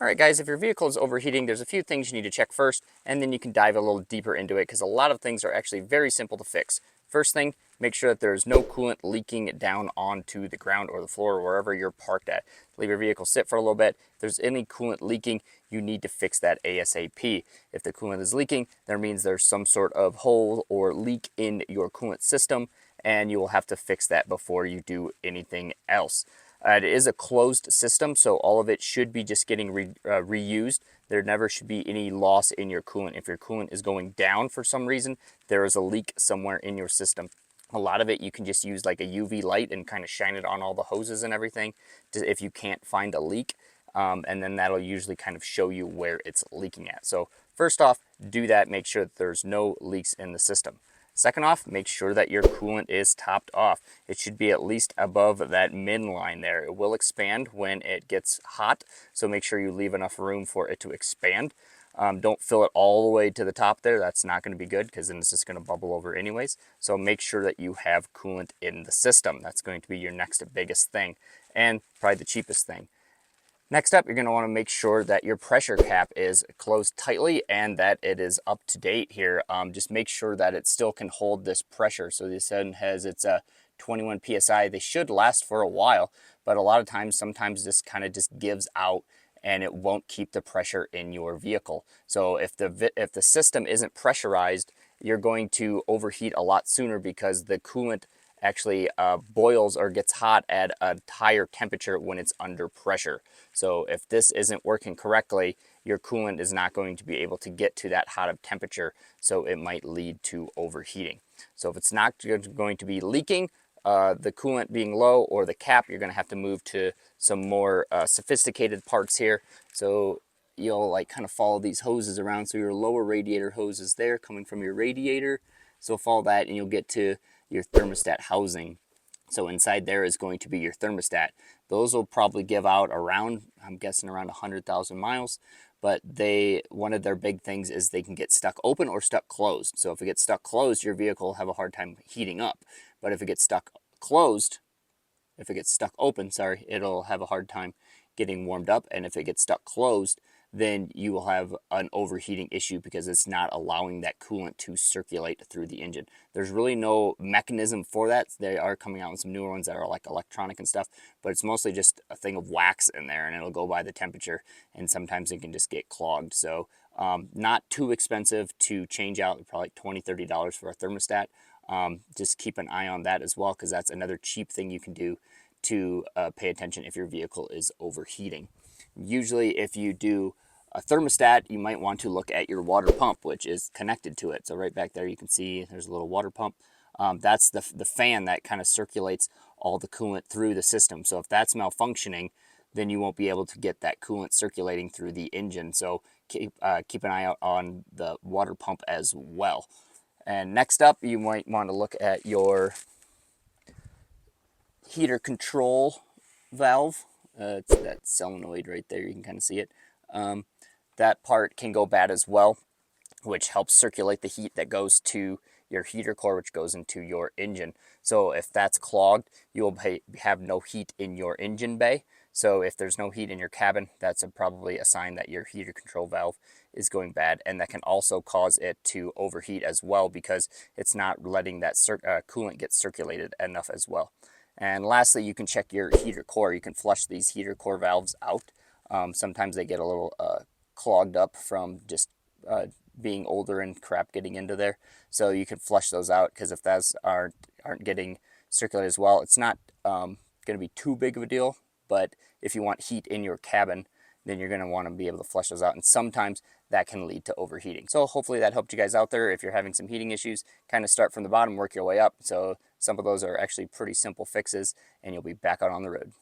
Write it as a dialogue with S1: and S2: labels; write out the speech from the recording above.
S1: All right, guys, if your vehicle is overheating, there's a few things you need to check first, and then you can dive a little deeper into it because a lot of things are actually very simple to fix. First thing, make sure that there's no coolant leaking down onto the ground or the floor or wherever you're parked at. Leave your vehicle sit for a little bit. If there's any coolant leaking, you need to fix that ASAP. If the coolant is leaking, that means there's some sort of hole or leak in your coolant system, and you will have to fix that before you do anything else. It is a closed system, so all of it should be just getting reused. There never should be any loss in your coolant. If your coolant is going down for some reason, there is a leak somewhere in your system. A lot of it you can just use like a UV light and kind of shine it on all the hoses and everything if you can't find a leak. And then that'll usually kind of show you where it's leaking at. So first off, do that. Make sure that there's no leaks in the system. Second off, make sure that your coolant is topped off. It should be at least above that min line there. It will expand when it gets hot, so make sure you leave enough room for it to expand. Don't fill it all the way to the top there. That's not going to be good because then it's just going to bubble over anyways. So make sure that you have coolant in the system. That's going to be your next biggest thing and probably the cheapest thing. Next up, you're going to want to make sure that your pressure cap is closed tightly and that it is up to date here. Just make sure that it still can hold this pressure. So this one has its 21 psi. They should last for a while, but a lot of times, sometimes this kind of just gives out and it won't keep the pressure in your vehicle. So if the system isn't pressurized, you're going to overheat a lot sooner because the coolant actually boils or gets hot at a higher temperature when it's under pressure. So if this isn't working correctly, your coolant is not going to be able to get to that hot of temperature, so it might lead to overheating. So if it's not going to be leaking, the coolant being low or the cap, you're going to have to move to some more sophisticated parts here. So you'll like kind of follow these hoses around. So your lower radiator hose is there coming from your radiator. So follow that and you'll get to your thermostat housing. So inside there is going to be your thermostat. Those will probably give out around, I'm guessing around 100,000 miles, but one of their big things is they can get stuck open or stuck closed. So if it gets stuck closed, your vehicle will have a hard time heating up. But if it gets stuck open, sorry, it'll have a hard time getting warmed up. And if it gets stuck closed, then you will have an overheating issue because it's not allowing that coolant to circulate through the engine. There's really no mechanism for that. They are coming out with some newer ones that are like electronic and stuff, but it's mostly just a thing of wax in there and it'll go by the temperature and sometimes it can just get clogged. So not too expensive to change out, probably like $20–$30 for a thermostat. Just keep an eye on that as well because that's another cheap thing you can do to pay attention if your vehicle is overheating. Usually if you do a thermostat, you might want to look at your water pump, which is connected to it. So right back there you can see there's a little water pump. That's the fan that kind of circulates all the coolant through the system. So if that's malfunctioning, then you won't be able to get that coolant circulating through the engine. So keep an eye out on the water pump as well. And next up, you might want to look at your heater control valve. It's that solenoid right there, you can kind of see it. That part can go bad as well, which helps circulate the heat that goes to your heater core, which goes into your engine. So if that's clogged, you will have no heat in your engine bay. So if there's no heat in your cabin, that's probably a sign that your heater control valve is going bad. And that can also cause it to overheat as well because it's not letting that coolant get circulated enough as well. And lastly, you can check your heater core. You can flush these heater core valves out. Sometimes they get a little clogged up from just being older and crap getting into there. So you can flush those out because if those aren't getting circulated as well, it's not going to be too big of a deal. But if you want heat in your cabin, then you're going to want to be able to flush those out. And sometimes that can lead to overheating. So hopefully that helped you guys out there. If you're having some heating issues, kind of start from the bottom, work your way up. So some of those are actually pretty simple fixes and you'll be back out on the road.